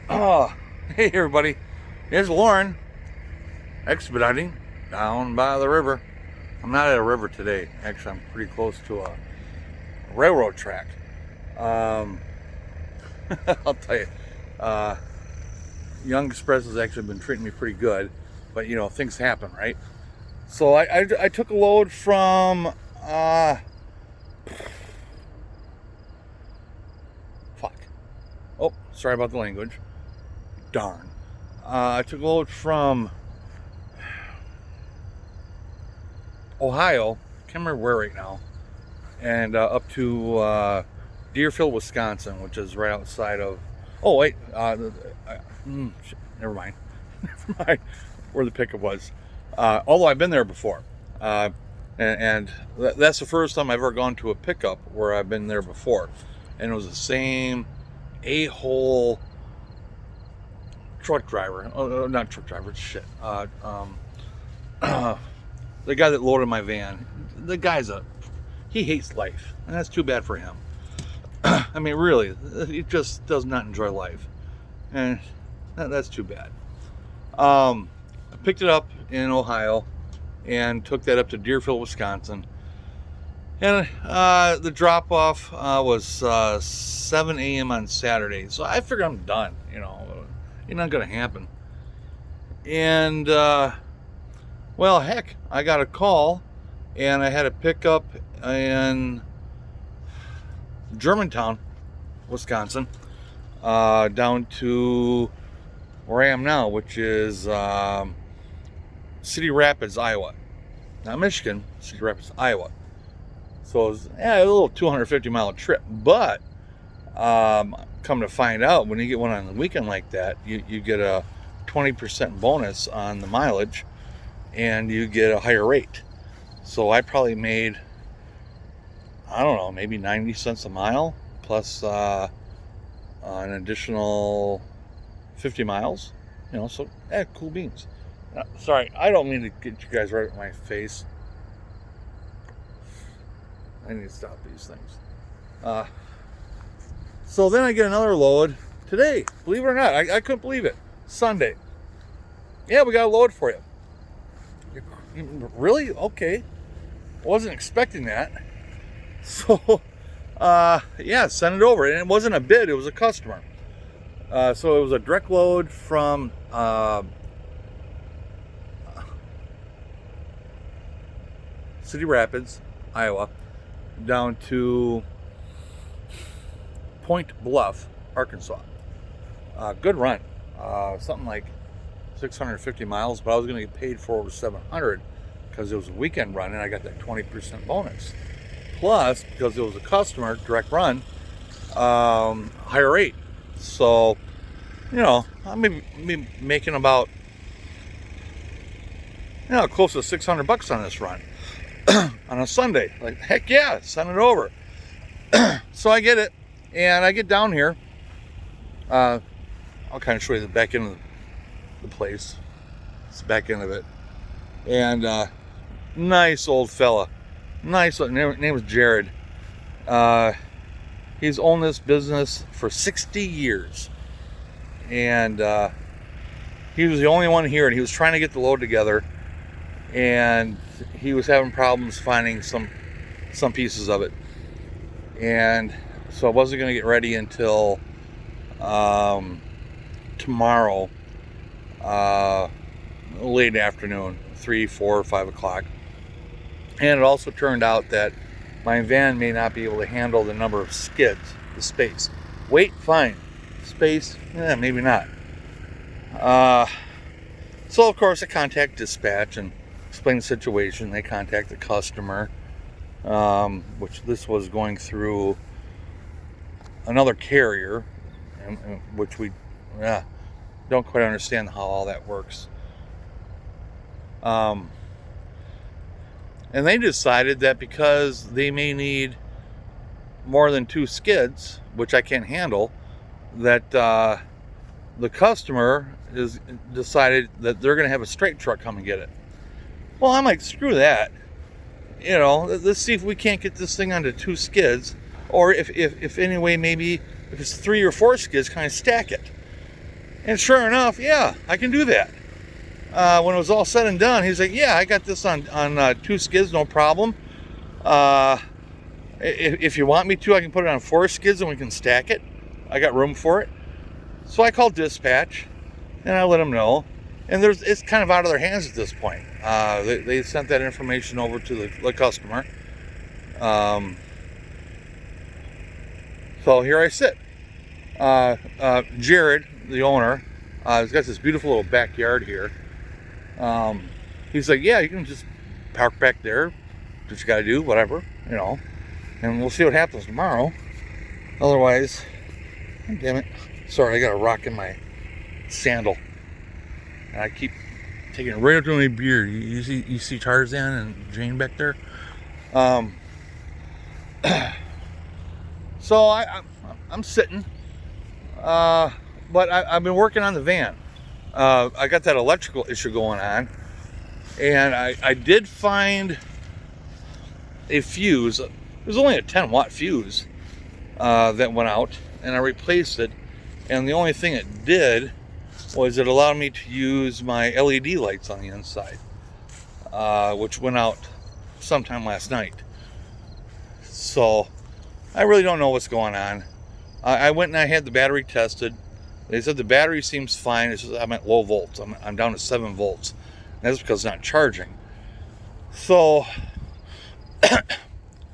Oh, hey everybody. Here's Lauren expediting down by the river. I'm not at a river today. Actually, I'm pretty close to a railroad track. Um, I'll tell you, uh, Young Express has actually been treating me pretty good, but things happen, right? So I took a load from, fuck. Oh, sorry about the language. Darn. I took a load from Ohio, can't remember where right now, and up to Deerfield, Wisconsin, which is right outside of. Oh wait, never mind, never mind where the pickup was. Although I've been there before, and that's the first time I've ever gone to a pickup where I've been there before, and it was the same a-hole truck driver. Oh, not truck driver, shit. The guy that loaded my van, he hates life, and that's too bad for him. I mean, really, he just does not enjoy life, and that's too bad. I picked it up in Ohio and took that up to Deerfield, Wisconsin, and the drop off was 7 a.m. on Saturday, so I figured I'm done. It's not gonna happen, and well, heck, I got a call, and I had a pickup in Germantown, Wisconsin, down to where I am now, which is Cedar Rapids, Iowa. Not Michigan, Cedar Rapids, Iowa. So it was a little 250-mile trip, but come to find out, when you get one on the weekend like that, you get a 20% bonus on the mileage, and you get a higher rate. So I probably made, I don't know, maybe 90 cents a mile plus an additional 50 miles. So cool beans. Sorry, I don't mean to get you guys right at my face. I need to stop these things. So then I get another load today. Believe it or not, I couldn't believe it. Sunday. Yeah, we got a load for you. Really? Okay. Wasn't expecting that. So, send it over. And it wasn't a bid, it was a customer. So it was a direct load from Cedar Rapids, Iowa, down to Point Bluff, Arkansas. Good run. Something like 650 miles, but I was going to get paid for over 700 because it was a weekend run and I got that 20% bonus. Plus, because it was a customer, direct run, higher rate. So, I'm maybe making about, close to $600 on this run on a Sunday. Like, heck yeah, send it over. So I get it, and I get down here. I'll kind of show you the back end of the place. It's the back end of it. And nice old fella. Nice. Name was Jared. He's owned this business for 60 years. And he was the only one here, and he was trying to get the load together. And he was having problems finding some pieces of it. And so I wasn't going to get ready until tomorrow, late afternoon, 3, 4, 5 o'clock. And it also turned out that my van may not be able to handle the number of skids, the space. Weight, fine. Space, maybe not. So of course I contact dispatch and explain the situation. They contact the customer, which this was going through another carrier, which we don't quite understand how all that works. And they decided that because they may need more than 2 skids, which I can't handle, that the customer is decided that they're going to have a straight truck come and get it. Well, I'm like, screw that. Let's see if we can't get this thing onto 2 skids, or if anyway, maybe if it's 3 or 4 skids, kind of stack it. And sure enough, yeah, I can do that. When it was all said and done, he's like, yeah, I got this on 2 skids, no problem. If you want me to, I can put it on 4 skids and we can stack it. I got room for it. So I called dispatch and I let them know. And it's kind of out of their hands at this point. They sent that information over to the customer. So here I sit. Jared, the owner, he's got this beautiful little backyard here. He's like, yeah, you can just park back there. What you got to do, whatever, and we'll see what happens tomorrow. Otherwise, damn it. Sorry, I got a rock in my sandal. And I keep taking it right up to my beard. You see Tarzan and Jane back there? So I'm sitting. But I've been working on the van. I got that electrical issue going on. And I did find a fuse. It was only a 10-watt fuse that went out. And I replaced it. And the only thing it did was it allowed me to use my LED lights on the inside, which went out sometime last night. So I really don't know what's going on. I went and I had the battery tested. They said the battery seems fine. It's just I'm at low volts. I'm down to 7 volts. And that's because it's not charging. So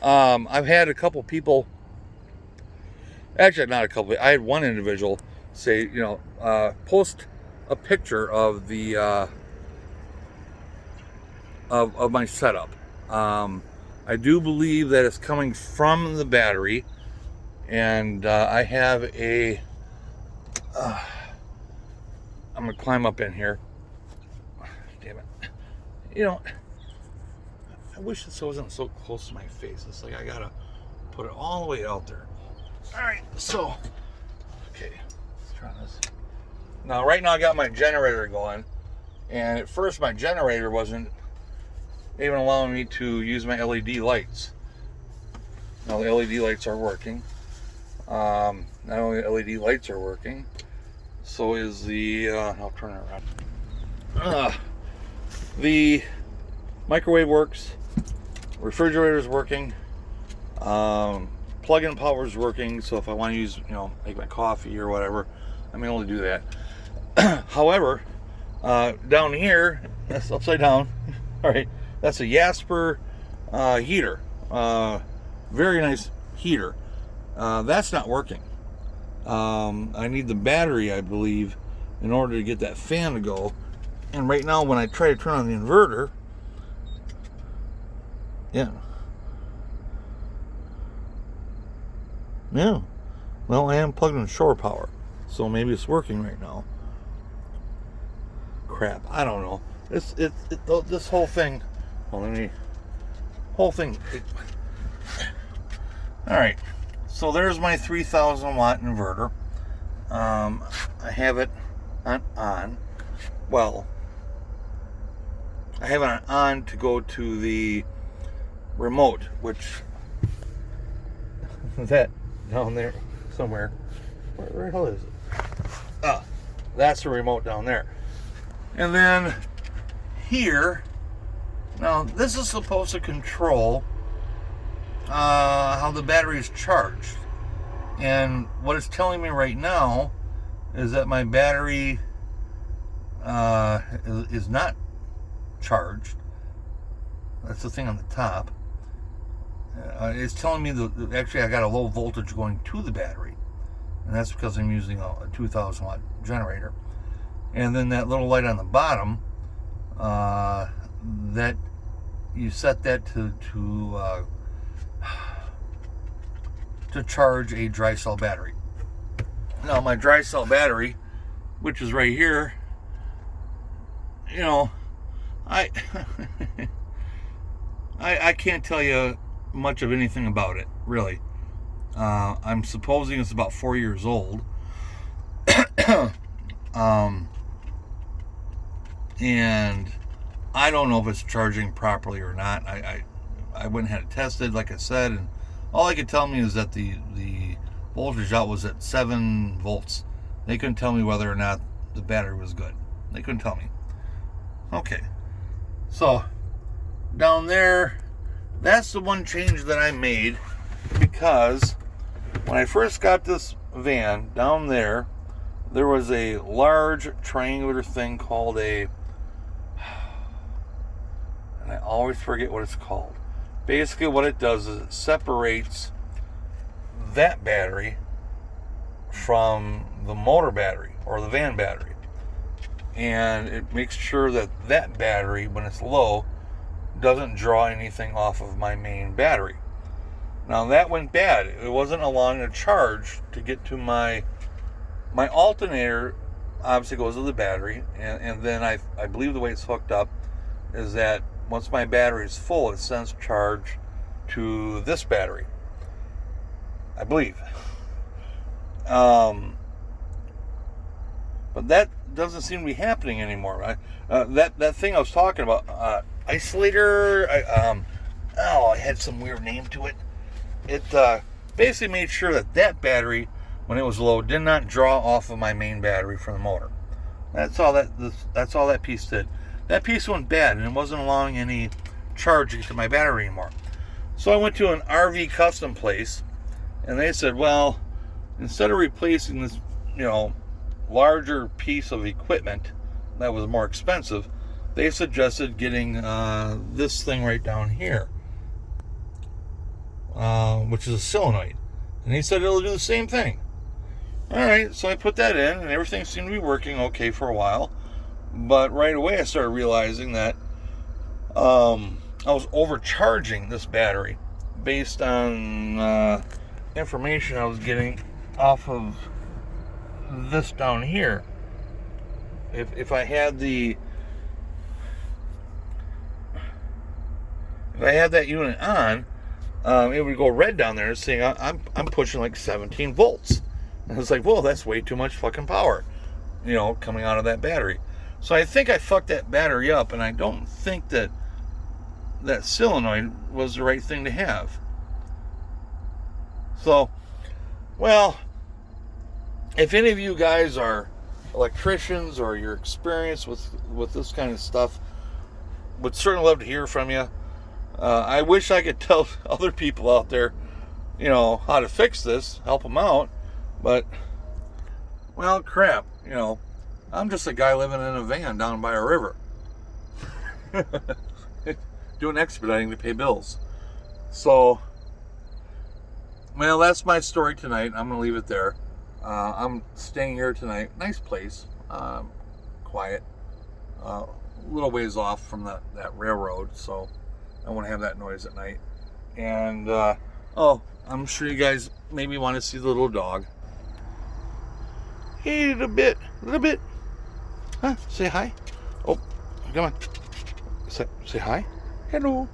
I've had a couple people, actually not a couple, I had one individual say, post a picture of the of my setup. I do believe that it's coming from the battery, and I have a I'm gonna climb up in here. Damn it. I wish this wasn't so close to my face. It's like I gotta put it all the way out there. Alright, so okay, let's try this. Now right now I got my generator going, and at first my generator wasn't even allowing me to use my LED lights. Now the LED lights are working. Not only the LED lights are working, so is the I'll turn it around. The microwave works, refrigerator is working, plug-in power is working, so if I want to use, make my coffee or whatever, I'm able to do that. However, down here, that's upside down. All right, that's a Jasper heater, very nice heater. That's not working. I need the battery, I believe, in order to get that fan to go. And right now, when I try to turn on the inverter, yeah, well, I am plugged in shore power, so maybe it's working right now. Crap, I don't know. This whole thing. Well, all right. So there's my 3,000 watt inverter. I have it on. Well, I have it on to go to the remote, which is that down there somewhere. Where the hell is it? That's the remote down there. And then here, now this is supposed to control how the battery is charged. And what it's telling me right now is that my battery is not charged. That's the thing on the top. It's telling me that actually I got a low voltage going to the battery, and that's because I'm using a 2,000 watt generator. And then that little light on the bottom, that you set that to charge a dry cell battery. Now my dry cell battery, which is right here, I can't tell you much of anything about it, really. I'm supposing it's about 4 years old. And I don't know if it's charging properly or not. I went and had it tested, like I said, and all they could tell me is that the voltage out was at 7 volts. They couldn't tell me whether or not the battery was good. They couldn't tell me. Okay. So, down there, that's the one change that I made, because when I first got this van down there was a large triangular thing called and I always forget what it's called. Basically what it does is it separates that battery from the motor battery or the van battery, and it makes sure that that battery, when it's low, doesn't draw anything off of my main battery. Now that went bad. It wasn't allowing a charge to get to my alternator. Obviously goes to the battery, and then I believe the way it's hooked up is that once my battery is full, it sends charge to this battery, I believe. But that doesn't seem to be happening anymore. That thing I was talking about, isolator, I had some weird name to it. It basically made sure that battery, when it was low, did not draw off of my main battery from the motor. That's all that piece did. That piece went bad, and it wasn't allowing any charging to my battery anymore. So I went to an RV custom place, and they said, well, instead of replacing this, larger piece of equipment that was more expensive, they suggested getting this thing right down here, which is a solenoid. And he said it'll do the same thing. Alright, so I put that in, and everything seemed to be working okay for a while. But right away I started realizing that I was overcharging this battery based on information I was getting off of this down here. If I had that unit on, it would go red down there saying I'm pushing like 17 volts. And it's like, whoa, that's way too much fucking power, coming out of that battery. So I think I fucked that battery up, and I don't think that solenoid was the right thing to have. So, well, if any of you guys are electricians or you're experienced with this kind of stuff, would certainly love to hear from you. I wish I could tell other people out there, how to fix this, help them out. But, well, crap, I'm just a guy living in a van down by a river. Doing expediting to pay bills. So, well, that's my story tonight. I'm going to leave it there. I'm staying here tonight. Nice place. Quiet. A little ways off from that railroad, so I won't have that noise at night. And, I'm sure you guys maybe want to see the little dog. Hey, little bit. Huh? Say hi. Oh, come on. Say hi. Hello.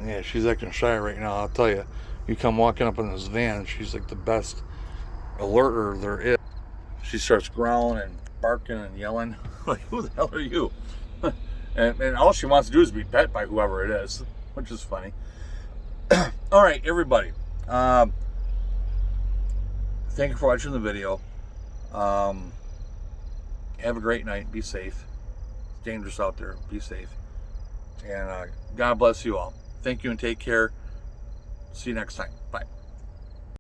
Yeah, she's acting shy right now. I'll tell you. You come walking up in this van, she's like the best alerter there is. She starts growling and barking and yelling. Like, who the hell are you? and all she wants to do is be pet by whoever it is, which is funny. All right, everybody. Thank you for watching the video. Have a great night. Be safe. It's dangerous out there. Be safe. And God bless you all. Thank you and take care. See you next time. Bye.